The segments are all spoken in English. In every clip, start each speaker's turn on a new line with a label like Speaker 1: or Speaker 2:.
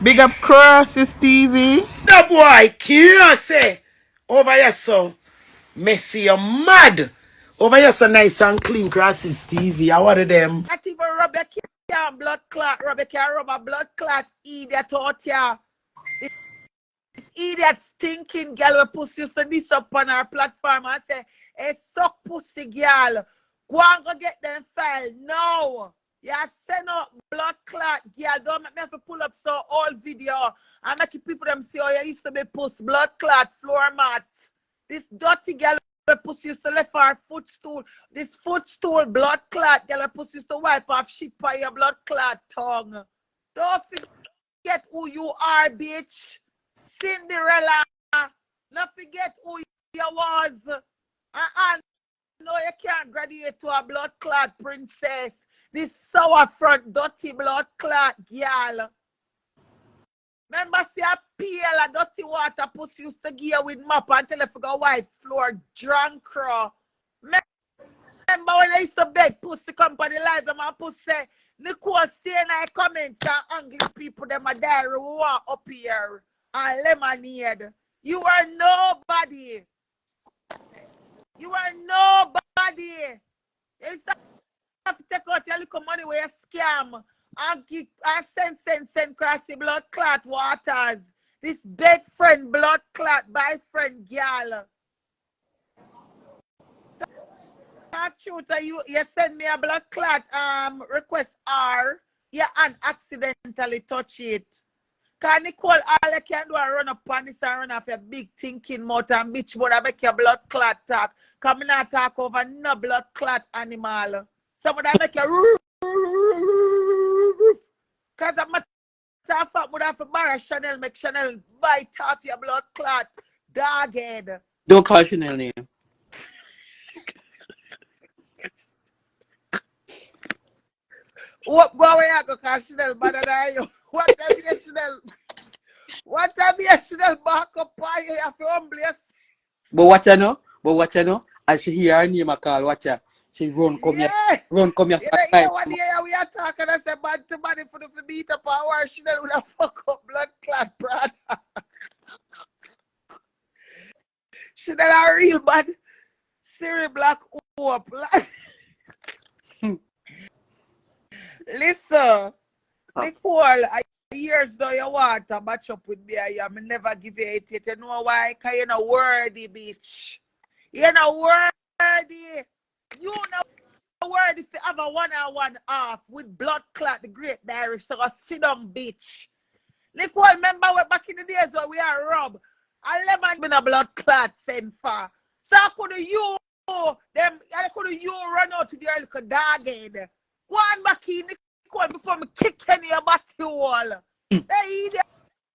Speaker 1: Big up Crosses TV.
Speaker 2: The boy can't say over here so messy or mad. Over here so nice and clean Crosses TV. I want them.
Speaker 3: Not even rub your can blood clot, rub your can rub a blood clot, idiot out here. This idiot stinking girl will pussy used to this up on our platform and say, hey, suck pussy girl. Go and go get them file. No. You send out blood clot girl. Don't make me have to pull up so old video and make people them see how you used to be puss blood clot floor mat. This dirty girl pussy used to left her footstool. This footstool blood clot girl pussy used to wipe off shit by your blood clot tongue. Don't forget who you are, bitch. Cinderella. Not forget who you was. No, you can't graduate to a blood clot princess. This sour front dirty blood clot girl. Remember, see a pale a dirty water pussy used to gear with mop until I forgot white floor drunk crow. Remember when I used to beg pussy company live them and pussy say, Nicole stay in our comments and angry people them a diary who want up here and lemonade. You are nobody. You are nobody. You have to take out your little money where you scam and send crossy blood clot waters. This bed friend blood clot boyfriend girl. You send me a blood clot request R, yeah, and accidentally touch it. Cause Nicole, all I can do is run up on this and run off a big thinking mouth and bitch, but I make your blood clot talk. Come not talk over no blood clot animal. Someone that make you cause I'm a tough up would have to borrow Chanel, make Chanel bite off your blood clot. Dog head.
Speaker 4: Don't call Chanel name.
Speaker 3: What boy I go call Chanel better than you? What have you Chanel? What have you Chanel back up on you? You have to humble yourself.
Speaker 4: But watch her now. But watch her now. As she hear her name I call, watch her. She run come here. Run come here.
Speaker 3: You know what day we are talking and say bad to money for the beat up our Chanel with a fuck up blood clot, brother. Chanel are real bad. Siri Black up. Listen, Nicole, years though you want to match up with me, I never give you 88. You know why? Because you're not worthy, bitch. You're not worthy. You know worthy if you have a one-on-one off with blood clot, the great diary. So sit down, bitch. Nicole, remember back in the days when we are robbed? I lemon been a blood clot sent for. So I could you run out to the little dog head. Go on back in Nicole before me kick in your body wall. They eat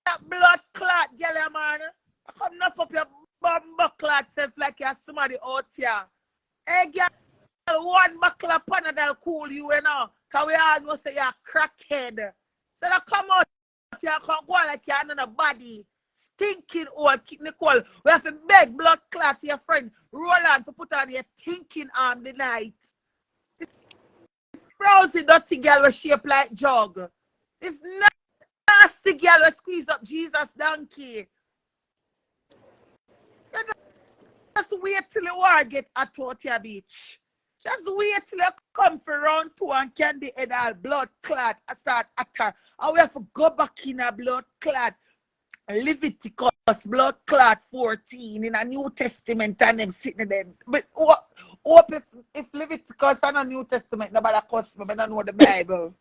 Speaker 3: that blood clot, girl, man. I come enough up your bumbo clot self like you're somebody out here. Hey, girl, one buckle of Panadol cool you, you know. Because we all know say you're a crackhead. So now come out here, come go like you're in a body. Stinking old Nicole. We have to beg blood clot to your friend Roland to put on your thinking arm the night. Frowsy dirty girl was shaped like jug. This nasty girl will squeeze up Jesus donkey. Just wait till the war get at out your bitch. Just wait till you come for round 2 and candy head all blood clot and start attack. And we have to go back in a blood clot. Leviticus blood clot 14 in a New Testament and them sitting there. But hope if Leviticus and a New Testament, nobody cuss me, I don't know the Bible.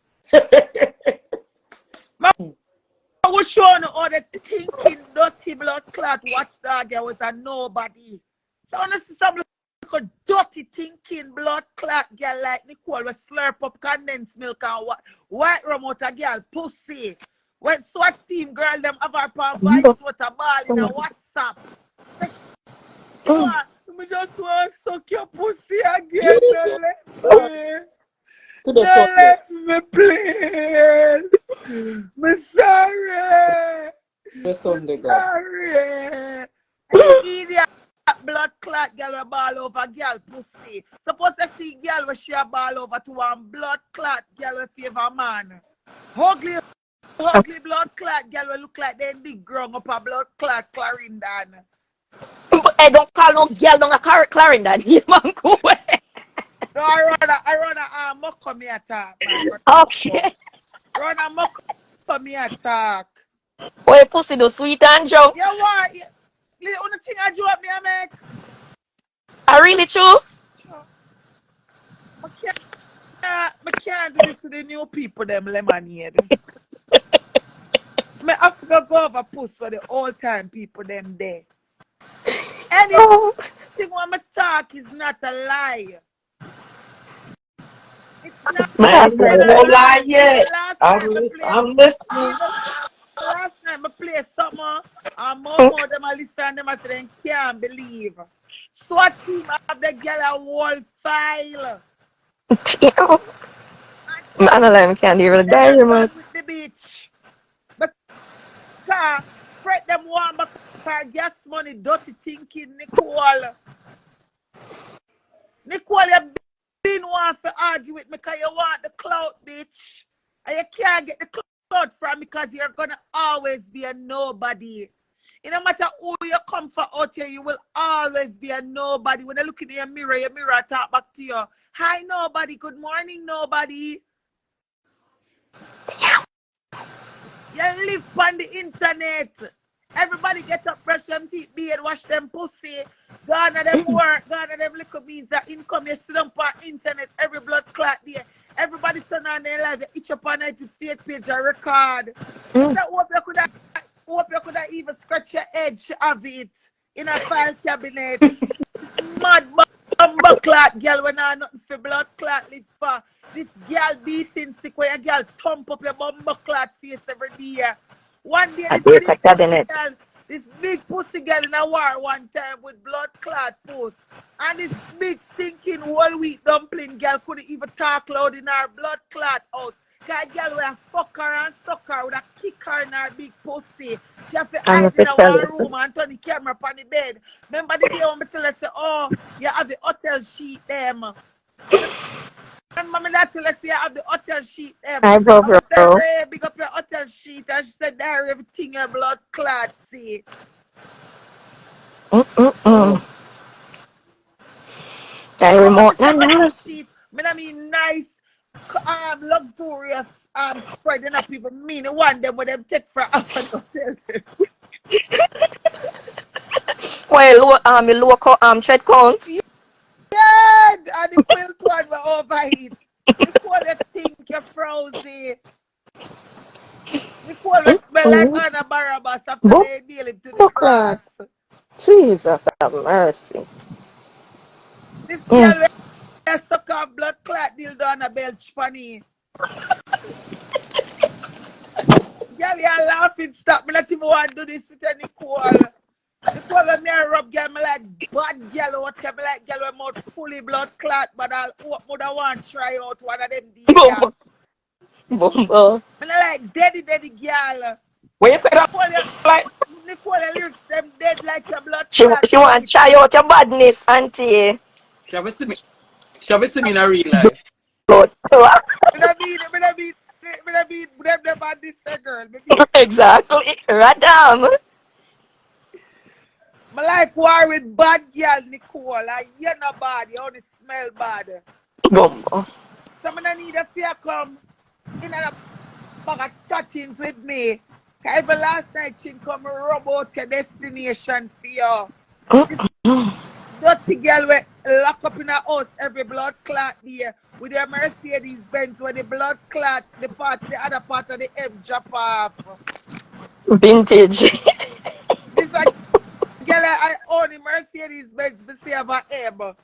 Speaker 3: I was showing all the thinking dirty blood clot watchdog there was a nobody. So honestly, some like dirty thinking blood clot girl like Nicole will slurp up condensed milk and white rum out a girl pussy. When SWAT team girl them have her palm vice with a ball in a WhatsApp. I just want to suck your pussy again. Don't let me, please. I'm sorry. Sorry. Idiot blood clot girl a ball over girl pussy. Suppose to see girl where she a ball over to one blood clot girl with favor man. Ugly ugly blood clot girl will look like they big grung up a blood clot Clarendon.
Speaker 5: I don't call no girl no a Clarendon. Man, go away.
Speaker 3: No, I run a muck on me attack, man.
Speaker 5: Okay.
Speaker 3: Run a muck on me attack.
Speaker 5: Why pussy do sweet and junk?
Speaker 3: You want the only thing I do up me I make?
Speaker 5: I really true?
Speaker 3: I can't do this to the new people, them lemonade. I have to go over puss for the old time people, them there. Anything when I talk is not a lie. It's not
Speaker 1: I ain't heard no lie
Speaker 3: lie.
Speaker 1: yet. I'm listening.
Speaker 3: Last night I play something and more them I listen them I say they can't believe. SWAT team have the girl a whole file.
Speaker 5: Man, I can't even die, man.
Speaker 3: With the bitch. Because Fred them want my car gas money, dirty thinking, Nicole. Nicole, you been want to argue with me because you want the clout, bitch. And you can't get the clout from me because you're going to always be a nobody. It no matter who you come for out here, you will always be a nobody. When you look in your mirror talk back to you. Hi, nobody. Good morning, nobody. You live on the internet. Everybody get up, brush them teeth, beard, wash them pussy. Gone at them work, gone at them little means of income. You sit up on internet, every blood clot there. Everybody turn on their live, you itch up on it with fake page and record. So hope you could have even scratch your edge of it in a file cabinet. Mad bumper clot girl when I nothing for blood clot live for. This girl beating sick where your girl thump up your bumper clot face every day. One day this big pussy girl in a war one time with blood clot post. And this big stinking whole wheat dumpling girl couldn't even talk loud in her blood clot house. Cause girl would have fuck her and suck her, would have kick her in her big pussy. She have to hide in one room and turn the camera on the bed. Remember the day when I tell her, say, oh, you have the hotel sheet them. And mommy that tell her, say, you have the hotel sheet them. I said, Ray, big up your hotel sheet. And she said, there, everything your blood clot, see.
Speaker 5: I remote
Speaker 3: sheet. I mean, nice. Luxurious spreading up people mean one them with them take for half an hotel.
Speaker 5: Well, local tread count.
Speaker 3: Yeah, and the quilt one were overheat. Nicole, you think you're frozen. Nicole will smell like Anna Barabbas after they nail him to the cross.
Speaker 5: Jesus have mercy.
Speaker 3: This girl will suck off blood clot dildo on a belch funny. Girl, you're laughing, stop. Me not even want to do this with Nicole. Nicole, when me rub girl, me like bad girl or whatever. Me like girl with mouth fully blood clot, but I'll mother want to try out one of them days.
Speaker 5: Bumbo.
Speaker 3: Me like daddy girl.
Speaker 4: When you say that, like
Speaker 3: Nicole, lyrics them dead like your blood
Speaker 5: She
Speaker 3: clot.
Speaker 5: want to try out your badness, auntie.
Speaker 4: she have see me in a real life.
Speaker 3: Me them bad this girl.
Speaker 5: Exactly. Radam.
Speaker 3: I like war with bad girl, Nicole. Like, you're not bad. You only smell bad.
Speaker 5: Bumbo.
Speaker 3: So I need a fear come in and bag of chattings with me. Because even last night she come rub out your destination for you. This dirty girl will lock up in her house every blood clot there with your Mercedes Benz where the blood clot, the other part of the M drop off.
Speaker 5: Vintage.
Speaker 3: This a girl I own the Mercedes Benz to save her M.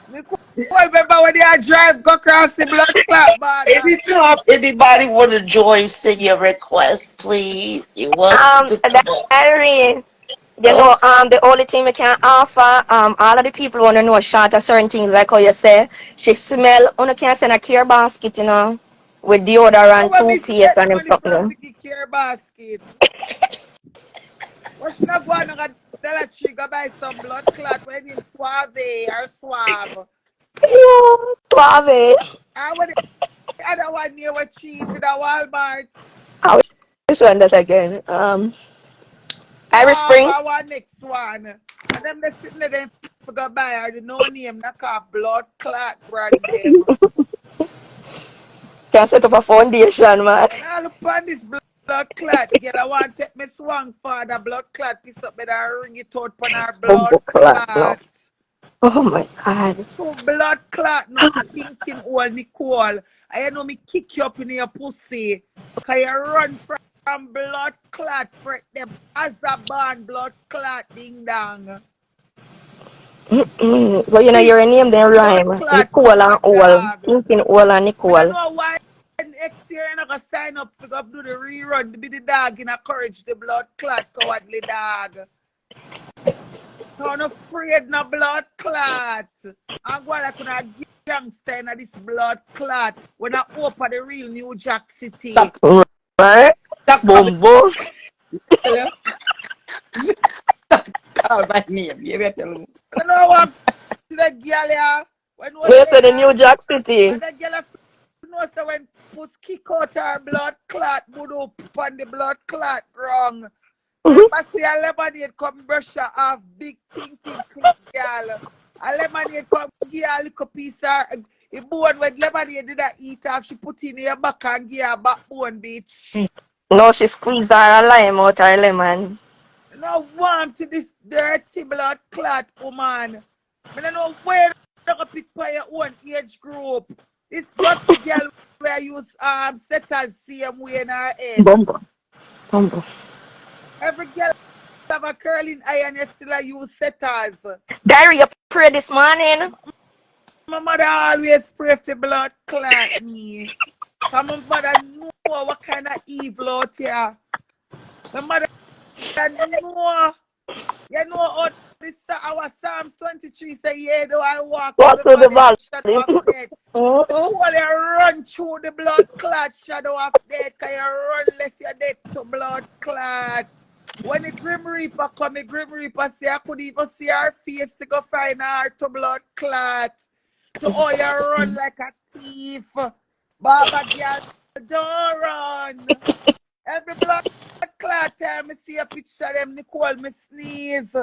Speaker 3: Nicole, remember when they drive go across the blood clot, man?
Speaker 1: Anytime anybody want to join, send your request, please. You want to
Speaker 5: Irene. You know, the only thing we can offer, all of the people want to know short of certain things, like how you say, she smell, you can't send a care basket, you know, with deodorant, toothpaste, and them something.
Speaker 3: Care basket. What should I go on and tell her she go buy some blood clot when him Suave or Suave?
Speaker 5: Yo, suave.
Speaker 3: I want the other one near was cheap in the Walmart.
Speaker 5: How this one that again? Irish
Speaker 3: Suave,
Speaker 5: Spring.
Speaker 3: I want next one. And them they sitting there, they forgot buy her the no name, knock off blood clot brand them.
Speaker 5: Can set up a foundation, man.
Speaker 3: And I look on this blood clot, girl, I want to take me swang for the blood clot piece up, but I ring it out on her blood
Speaker 5: Bumbo clot, no.
Speaker 3: clot.
Speaker 5: Oh my God.
Speaker 3: So blood clot, no thinking old Nicole. I know me kick you up in your pussy. Cause you run from blood clot for them as a band blood clot ding dong.
Speaker 5: But you know your name then rhyme.
Speaker 3: Blood clot
Speaker 5: Nicole
Speaker 3: come
Speaker 5: and
Speaker 3: with
Speaker 5: all.
Speaker 3: dog.
Speaker 5: Thinking all and
Speaker 3: I don't
Speaker 5: Nicole.
Speaker 3: know why next year you're not gonna sign up to go do the rerun to be the dog in a courage the blood clot cowardly dog. I'm not afraid no blood clot. I'm going like when I gangster in this blood clot when I open the real New Jack City.
Speaker 4: Stop.
Speaker 5: Right?
Speaker 4: Stop.
Speaker 5: Bumbo.
Speaker 4: Hello? Stop. Call my name. You better tell me.
Speaker 3: I don't know what to the girl here. When
Speaker 5: They said the New Jack City.
Speaker 3: and the girl knows that when puss kick out her blood clot, would up on the blood clot wrong. I see a lemonade come brush her off, big thinking clip girl. A lemonade come give her a little piece of the bone when lemonade did that eat off, she put in her back and give her backbone, bitch.
Speaker 5: No, she squeezed her a lime out her lemon.
Speaker 3: No warm to this dirty blood clot woman. I don't know where you pick for your own age group. This dirty girl where you set as same way in her head.
Speaker 5: Bumbo. Bumbo.
Speaker 3: Every girl have a curling iron, you still use setters.
Speaker 5: Diary, you pray this morning?
Speaker 3: My mother always pray for blood clot me. Cause my mother know what kind of evil out here. My mother know. You know how this our Psalms 23 say, yeah, though I walk
Speaker 5: Walk
Speaker 3: through
Speaker 5: through the
Speaker 3: valley of shadow
Speaker 5: valley.
Speaker 3: of death. While you run through the blood clot shadow of death, cause you run left your death to blood clot. When the Grim Reaper come, the Grim Reaper say I could even see her face to go find her to blood clot. To all you run like a thief. Baba girl, don't run. Every blood clot time I see a picture of them, Nicole, me sneeze.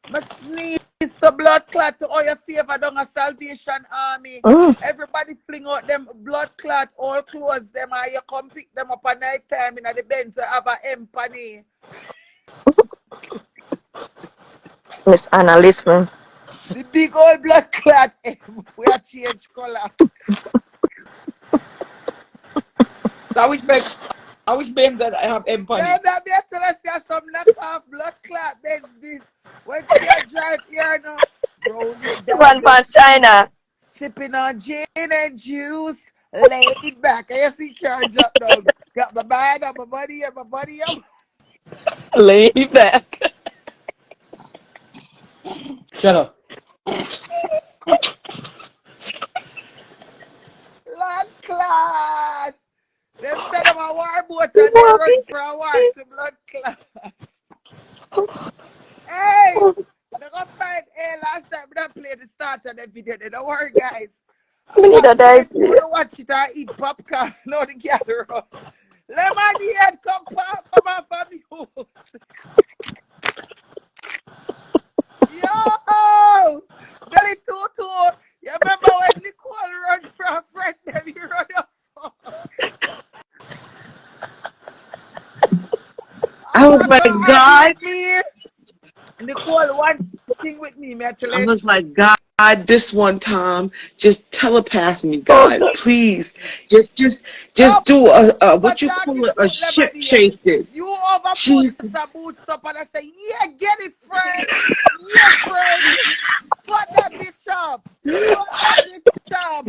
Speaker 3: Me sneeze to blood clot to all your favor down a Salvation Army. Everybody fling out them blood clot, all clothes them, and you come pick them up at night time in the Benz to have a empany.
Speaker 5: Miss Anna, listen.
Speaker 3: The big old blood clot, we are change color.
Speaker 4: I wish babe that I have empathy.
Speaker 3: Yeah, that be tell us you some knockoff blood clot Benz this. When she drive here now,
Speaker 5: One past China.
Speaker 3: sipping on gin and juice, laid back. I see Karen jump down. Got my bag, got my money, and my money up.
Speaker 5: Lay back.
Speaker 4: Shut up.
Speaker 3: Blood clot. Them said I'm a warboat and they run for a war to blood clot. Hey, they go find last time I played the start of the video. They don't worry, guys.
Speaker 5: We need a dice.
Speaker 3: You don't watch it and eat popcorn. No, the gather. Lemonade, come on from you. Yo! Delhi Tutu, you remember when Nicole run from a friend them, you run up for?
Speaker 1: I was like, God.
Speaker 3: Nicole, one thing with me, I tell
Speaker 1: I
Speaker 3: you.
Speaker 1: was like, God, this one time, just telepath me, God, please. Just do a what you call it, a ship chasing.
Speaker 3: You over
Speaker 1: Jesus.
Speaker 3: put the boots up and I say, yeah, get it, friend. Yeah, friend. Fuck that bitch up. Fuck that bitch up.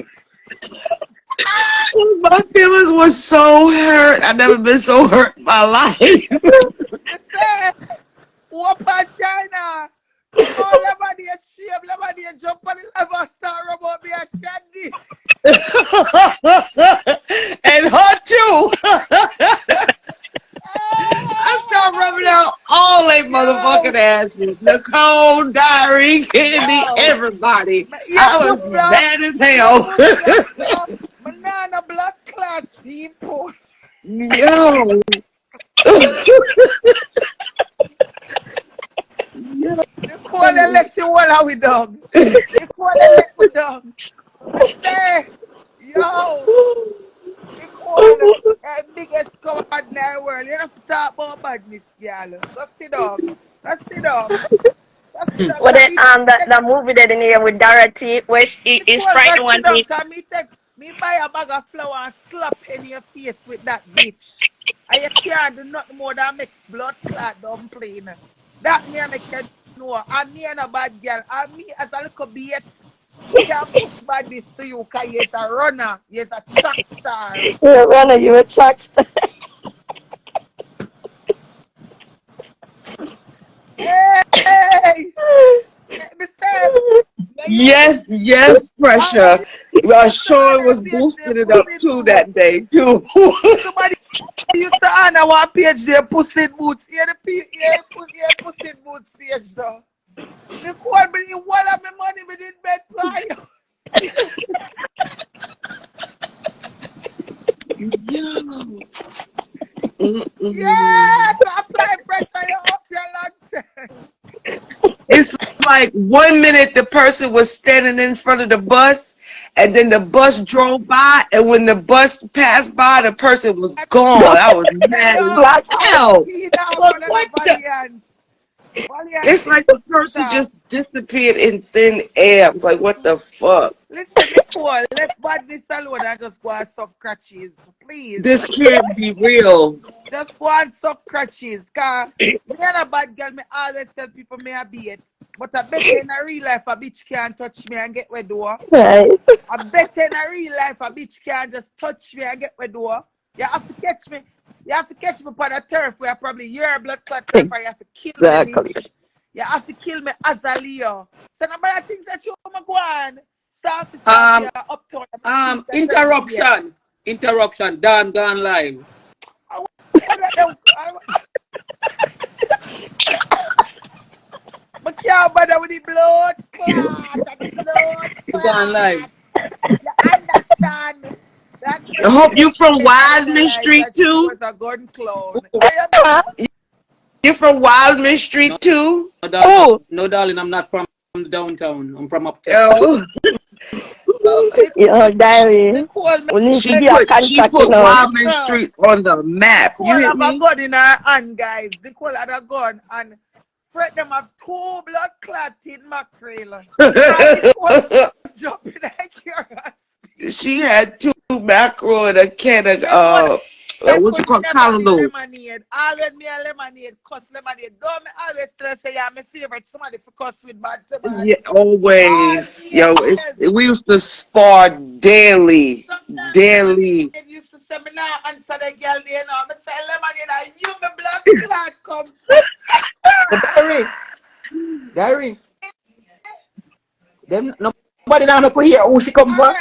Speaker 1: My feelings were so hurt. I've never been so hurt in my life.
Speaker 3: Say, whoop on China. Oh, everybody a shame, everybody a jump on the level star about me a candy.
Speaker 1: And her too. I start rubbing out all they motherfucking fucking asses. Nicole, Diary, Candy,
Speaker 3: Yo.
Speaker 1: everybody.
Speaker 3: You
Speaker 1: I was
Speaker 3: pussy up.
Speaker 1: mad as
Speaker 3: You
Speaker 1: hell.
Speaker 3: pussy up. Banana blood clot team post.
Speaker 1: Yo. Yo.
Speaker 3: Nicole, let you all how we dog. Nicole, let me dog. Mister. Yo. Nicole, biggest coward in the world. You don't have to talk about badness, girl. Go sit down. Go sit down. Go sit down.
Speaker 5: What the movie that in here with Dorothy, where she is
Speaker 3: Nicole,
Speaker 5: frightened
Speaker 3: go
Speaker 5: one
Speaker 3: sit down.
Speaker 5: day.
Speaker 3: Cause me buy a bag of flour and slap in your face with that bitch. And you can't do nothing more than make blood clot dumpling. That me make you know. And me and a bad girl. And me as a little bit. Can't push back this to you because you're a runner. You're a track star.
Speaker 5: You're a runner, you're a track star.
Speaker 3: Hey! Mister!
Speaker 1: Yes, pressure. Sean was boosting it up too that day too.
Speaker 3: Somebody used to honor one page there, pussy boots. Pussy boots page though. The call me the wall of my money within bed prior. Yes, apply pressure you up your long.
Speaker 1: It's like 1 minute the person was standing in front of the bus, and then the bus drove by, and when the bus passed by, the person was gone. I was mad as hell. Look, what the? It's like the person just disappeared in thin air. I was like, what the fuck?
Speaker 3: Listen, Nicole, let badness alone and just go and suck crutches, please.
Speaker 1: This can't be real.
Speaker 3: Just go and suck crutches. Cause me and a bad girl, me always tell people me a beat. But I bet in a real life a bitch can't touch me and get where door.
Speaker 5: Right.
Speaker 3: I bet in a real life a bitch can't just touch me and get where door. You have to catch me. You have to catch me upon a turf where probably you're a blood clot turf, or you have to kill me. Bitch. You have to kill me as a Leo. So nobody thinks that you want to go on. Uptown.
Speaker 4: Interruption. Dan gone live.
Speaker 3: I can't bother with the blood clot. The blood clot.
Speaker 4: Gone live.
Speaker 3: You understand?
Speaker 1: I hope you from Wildman Street too.
Speaker 3: Was a gun clown.
Speaker 1: You from Wildman Street too?
Speaker 4: No, darling, I'm not from downtown. I'm from uptown.
Speaker 1: Oh.
Speaker 5: Yo, Diary. We need to be a contract,
Speaker 1: She put Wildman Street on the map.
Speaker 3: Nicole
Speaker 1: You hear
Speaker 3: have
Speaker 1: me?
Speaker 3: a gun in her hand, guys. Nicole had a gun, and Fred them have 2 blood clotted mackerel. Jumping like yours.
Speaker 1: She had 2 mackerel and a can of what you call callaloo.
Speaker 3: Lemonade. Always me a lemonade, cuss lemonade. Don't me always tell say yeah, my favorite somebody for cuss with bad to bad.
Speaker 1: Yeah, always. Yo, we used to spar daily.
Speaker 3: Sometimes
Speaker 1: Daily.
Speaker 3: It used to say me now answer the girl there now. I say lemonade and you me blood clot come.
Speaker 4: Diary. Them nobody now put here who she come from.